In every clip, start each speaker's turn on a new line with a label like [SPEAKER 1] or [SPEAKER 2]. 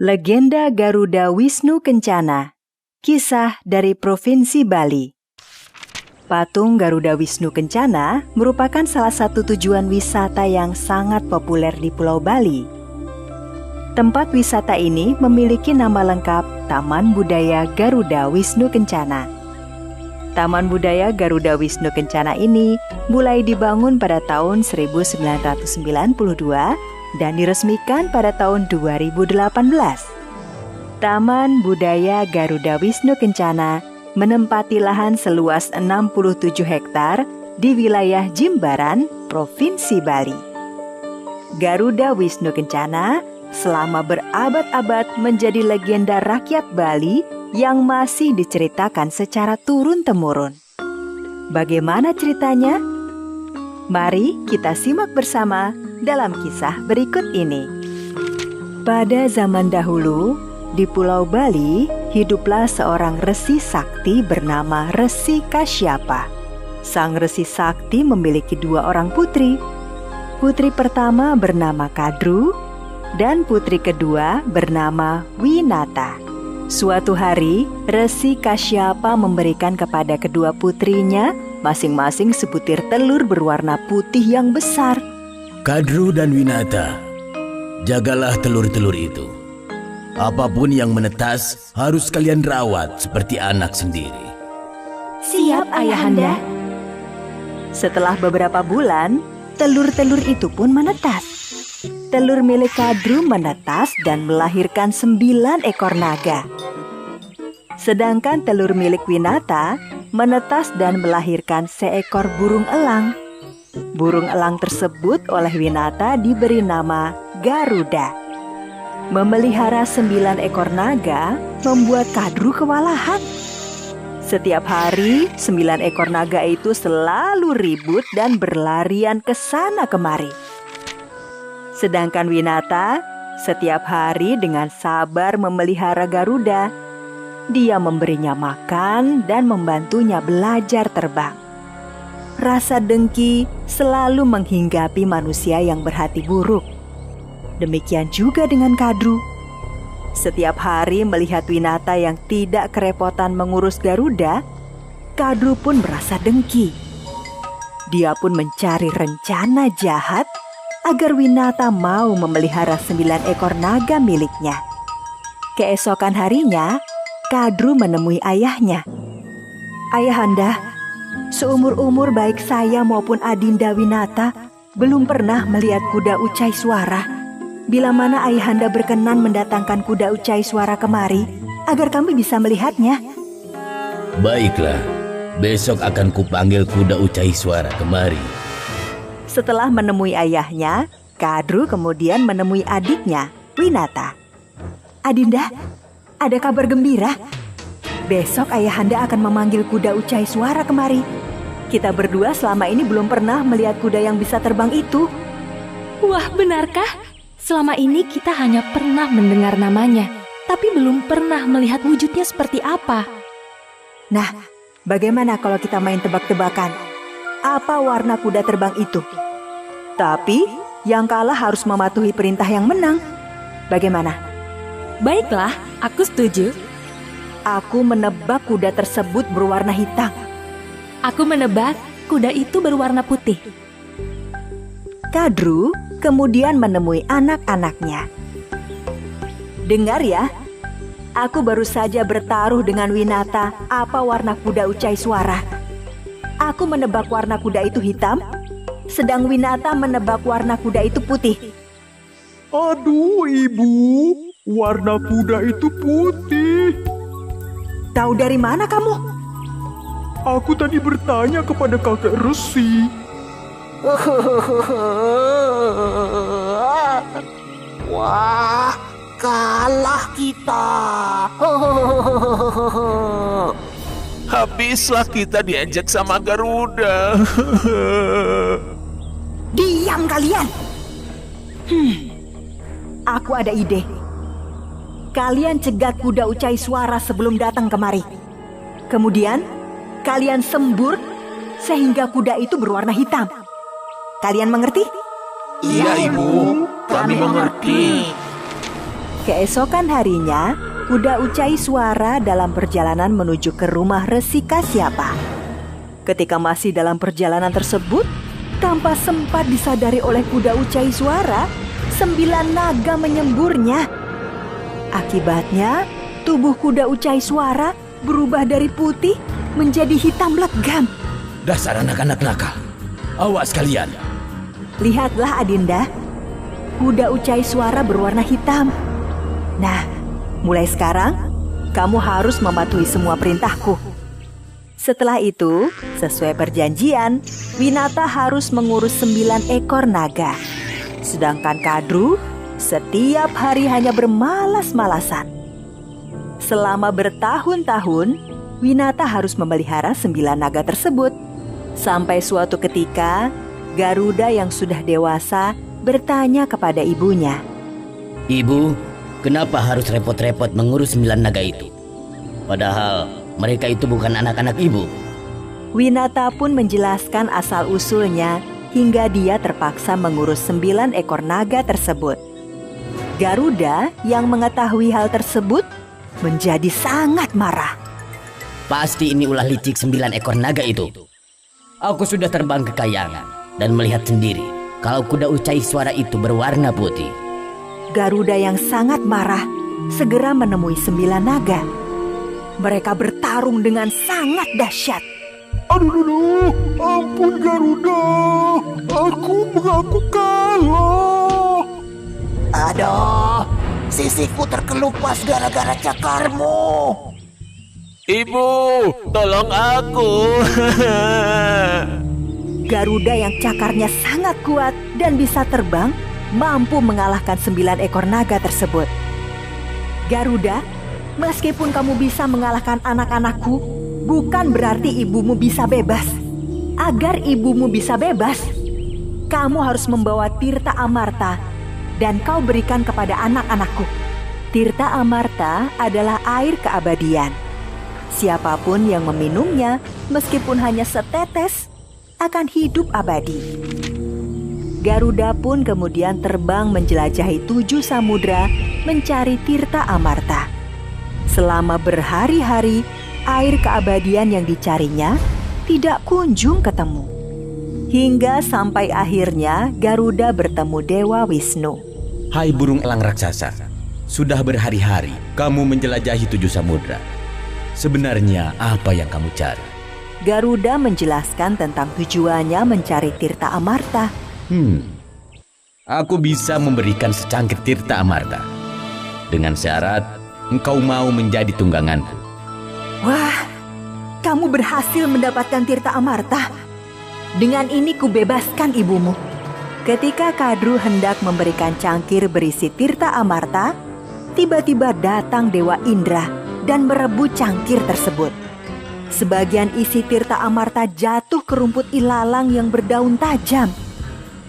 [SPEAKER 1] Legenda Garuda Wisnu Kencana. Kisah dari Provinsi Bali. Patung Garuda Wisnu Kencana merupakan salah satu tujuan wisata yang sangat populer di Pulau Bali. Tempat wisata ini memiliki nama lengkap Taman Budaya Garuda Wisnu Kencana. Taman Budaya Garuda Wisnu Kencana ini mulai dibangun pada tahun 1992 dan diresmikan pada tahun 2018. Taman Budaya Garuda Wisnu Kencana menempati lahan seluas 67 hektar di wilayah Jimbaran, Provinsi Bali. Garuda Wisnu Kencana selama berabad-abad menjadi legenda rakyat Bali yang masih diceritakan secara turun-temurun. Bagaimana ceritanya? Mari kita simak bersama dalam kisah berikut ini. Pada zaman dahulu, di Pulau Bali, hiduplah seorang resi sakti bernama Resi Kasyapa. Sang Resi Sakti memiliki dua orang putri. Putri pertama bernama Kadru, dan putri kedua bernama Winata. Suatu hari, Resi Kasyapa memberikan kepada kedua putrinya masing-masing sebutir telur berwarna putih yang besar.
[SPEAKER 2] Kadru dan Winata, jagalah telur-telur itu. Apapun yang menetas harus kalian rawat seperti anak sendiri.
[SPEAKER 1] Siap, Ayahanda. Setelah beberapa bulan, telur-telur itu pun menetas. Telur milik Kadru menetas dan melahirkan 9 ekor naga. Sedangkan telur milik Winata menetas dan melahirkan seekor burung elang. Burung elang tersebut oleh Winata diberi nama Garuda. Memelihara 9 ekor naga membuat Kadru kewalahan. Setiap hari, 9 ekor naga itu selalu ribut dan berlarian ke sana kemari. Sedangkan Winata setiap hari dengan sabar memelihara Garuda. Dia memberinya makan dan membantunya belajar terbang. Rasa dengki selalu menghinggapi manusia yang berhati buruk. Demikian juga dengan Kadru. Setiap hari melihat Winata yang tidak kerepotan mengurus Garuda, Kadru pun merasa dengki. Dia pun mencari rencana jahat agar Winata mau memelihara 9 ekor naga miliknya. Keesokan harinya, Kadru menemui ayahnya. Ayahanda, seumur-umur baik saya maupun Adinda Winata belum pernah melihat kuda ucai suara. Bila mana Ayahanda berkenan mendatangkan kuda ucai suara kemari, agar kami bisa melihatnya.
[SPEAKER 2] Baiklah, besok akan kupanggil kuda ucai suara kemari.
[SPEAKER 1] Setelah menemui ayahnya, Kadru kemudian menemui adiknya, Winata. Adinda, ada kabar gembira. Besok Ayahanda akan memanggil kuda ucai suara kemari. Kita berdua selama ini belum pernah melihat kuda yang bisa terbang itu.
[SPEAKER 3] Wah, benarkah? Selama ini kita hanya pernah mendengar namanya, tapi belum pernah melihat wujudnya seperti apa.
[SPEAKER 1] Nah, bagaimana kalau kita main tebak-tebakan? Apa warna kuda terbang itu? Tapi yang kalah harus mematuhi perintah yang menang. Bagaimana?
[SPEAKER 3] Baiklah, aku setuju.
[SPEAKER 1] Aku menebak kuda tersebut berwarna hitam.
[SPEAKER 3] Aku menebak kuda itu berwarna putih.
[SPEAKER 1] Kadru kemudian menemui anak-anaknya. Dengar ya, aku baru saja bertaruh dengan Winata apa warna kuda ucai suara. Aku menebak warna kuda itu hitam, sedang Winata menebak warna kuda itu putih.
[SPEAKER 4] Aduh, Ibu, warna kuda itu putih.
[SPEAKER 1] Tahu dari mana kamu?
[SPEAKER 4] Aku tadi bertanya kepada kakek Resi.
[SPEAKER 5] Wah, kalah kita.
[SPEAKER 6] Habislah kita diajak sama Garuda.
[SPEAKER 1] Diam kalian. Aku ada ide. Kalian cegat kuda ucai suara sebelum datang kemari. Kemudian, kalian sembur sehingga kuda itu berwarna hitam. Kalian mengerti?
[SPEAKER 6] Iya, Ibu. Kami mengerti.
[SPEAKER 1] Keesokan harinya, kuda Ucai Suara dalam perjalanan menuju ke rumah Resi Kasyapa. Ketika masih dalam perjalanan tersebut, tanpa sempat disadari oleh kuda Ucai Suara, 9 naga menyemburnya. Akibatnya, tubuh kuda Ucai Suara berubah dari putih menjadi hitam legam.
[SPEAKER 2] Dasar anak-anak nakal. Awas kalian.
[SPEAKER 1] Lihatlah Adinda, kuda Ucai Suara berwarna hitam. Nah, mulai sekarang kamu harus mematuhi semua perintahku. Setelah itu, sesuai perjanjian, Winata harus mengurus 9 ekor naga. Sedangkan Kadru setiap hari hanya bermalas-malasan. Selama bertahun-tahun, Winata harus memelihara 9 naga tersebut. Sampai suatu ketika, Garuda yang sudah dewasa bertanya kepada ibunya.
[SPEAKER 7] Ibu, kenapa harus repot-repot mengurus 9 naga itu? Padahal mereka itu bukan anak-anak ibu.
[SPEAKER 1] Winata pun menjelaskan asal-usulnya hingga dia terpaksa mengurus 9 ekor naga tersebut. Garuda yang mengetahui hal tersebut menjadi sangat marah.
[SPEAKER 7] Pasti ini ulah licik 9 ekor naga itu. Aku sudah terbang ke kayangan dan melihat sendiri kalau kuda Ucai Suara itu berwarna putih.
[SPEAKER 1] Garuda yang sangat marah segera menemui 9 naga. Mereka bertarung dengan sangat dahsyat.
[SPEAKER 4] Aduh, ampun Garuda. Aku mengaku kalah.
[SPEAKER 5] Aduh, sisiku terkelupas gara-gara cakarmu.
[SPEAKER 6] Ibu, tolong aku.
[SPEAKER 1] Garuda yang cakarnya sangat kuat dan bisa terbang mampu mengalahkan 9 ekor naga tersebut. Garuda, meskipun kamu bisa mengalahkan anak-anakku, bukan berarti ibumu bisa bebas. Agar ibumu bisa bebas, kamu harus membawa Tirta Amarta dan kau berikan kepada anak-anakku. Tirta Amarta adalah air keabadian. Siapapun yang meminumnya, meskipun hanya setetes, akan hidup abadi. Garuda pun kemudian terbang menjelajahi 7 samudra mencari Tirta Amarta. Selama berhari-hari, air keabadian yang dicarinya tidak kunjung ketemu. Hingga sampai akhirnya Garuda bertemu Dewa Wisnu.
[SPEAKER 2] Hai burung elang raksasa, sudah berhari-hari kamu menjelajahi 7 samudra. Sebenarnya apa yang kamu cari?
[SPEAKER 1] Garuda menjelaskan tentang tujuannya mencari Tirta Amarta.
[SPEAKER 2] Aku bisa memberikan secangkir Tirta Amarta dengan syarat engkau mau menjadi tungganganku.
[SPEAKER 1] Wah, kamu berhasil mendapatkan Tirta Amarta. Dengan ini kubebaskan ibumu. Ketika Kadru hendak memberikan cangkir berisi Tirta Amarta, tiba-tiba datang Dewa Indra dan merebut cangkir tersebut. Sebagian isi Tirta Amarta jatuh ke rumput ilalang yang berdaun tajam.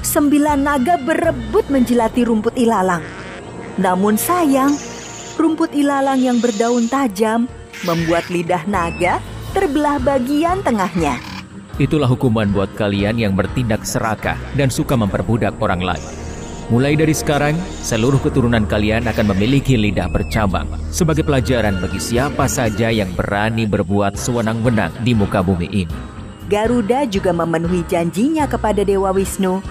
[SPEAKER 1] 9 naga berebut menjilati rumput ilalang. Namun sayang, rumput ilalang yang berdaun tajam membuat lidah naga terbelah bagian tengahnya.
[SPEAKER 8] Itulah hukuman buat kalian yang bertindak serakah dan suka memperbudak orang lain. Mulai dari sekarang, seluruh keturunan kalian akan memiliki lidah bercabang sebagai pelajaran bagi siapa saja yang berani berbuat sewenang-wenang di muka bumi ini.
[SPEAKER 1] Garuda juga memenuhi janjinya kepada Dewa Wisnu.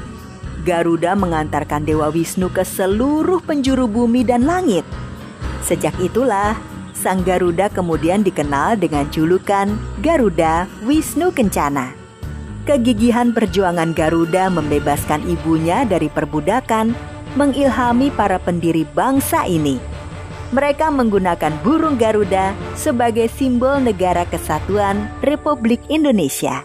[SPEAKER 1] Garuda mengantarkan Dewa Wisnu ke seluruh penjuru bumi dan langit. Sejak itulah, Sang Garuda kemudian dikenal dengan julukan Garuda Wisnu Kencana. Kegigihan perjuangan Garuda membebaskan ibunya dari perbudakan mengilhami para pendiri bangsa ini. Mereka menggunakan burung Garuda sebagai simbol Negara Kesatuan Republik Indonesia.